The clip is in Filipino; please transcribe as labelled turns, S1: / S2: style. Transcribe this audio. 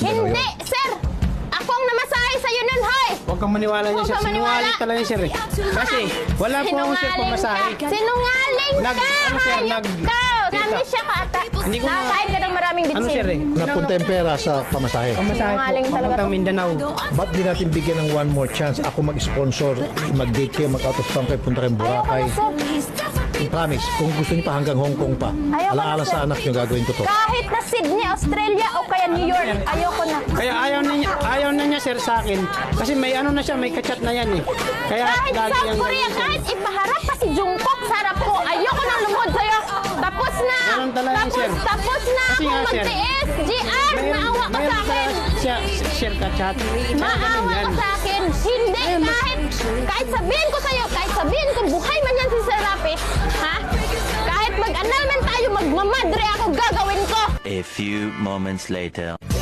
S1: Mindanao
S2: Hindi,
S1: yun.
S2: sir! Akong namasahe sa'yo nun, hoy!
S3: Huwag kang maniwala niya,
S2: Huwag
S3: sir.
S2: kang maniwala.
S3: Sinungaling talaga niya, sir. Kasi wala po akong sir pamasahe.
S2: Sinungaling ka!
S3: Ano, sir,
S2: Hayop ka! Nami siya ka ata.
S3: Hindi ko na-
S2: Nakakain ka ng maraming bitsin.
S3: Ano, sir, eh?
S1: Napunta yung pera sa pamasahe.
S3: Pamasahe po,
S2: Sinungaling talaga
S3: papuntang
S2: to.
S3: Mindanao.
S1: Ba't di natin bigyan ng one more chance? Ako mag-sponsor, mag-date kayo, mag-out of town kayo, punta kayong
S2: Ayoko
S1: Boracay.
S2: na, sir.
S1: Promise, kung gusto niyo pa hanggang Hong Kong pa,
S2: Ayoko na,
S1: alaala
S2: sir.
S1: sa anak niyo, gagawin ko to.
S2: Kahit na Sydney, Australia o kaya New York, ayoko na.
S3: Kaya ayaw na niya, sir, sa akin. Kasi may ano na siya, may kachat na yan, eh. Kaya
S2: Kahit
S3: lagi
S2: South
S3: yung...
S2: Korea, kahit ipaharap pa si Jungkook sa harap ko, ayoko na lumod sa'yo. Tapos na!
S3: Ganun talaga yun, sir.
S2: Tapos na
S3: Kasi
S2: ako
S3: nga, sir.
S2: magtiis! GR! Maawa ka sa akin!
S3: siya, sir, kachat.
S2: Maawa ka sa akin! Hindi! Kahit sabihin ko sa'yo, kahit sabihin ko buhay man yan si Serapi, ha? Kahit mag-annulment tayo, magmamadre ako, gagawin ko!
S4: A few moments later.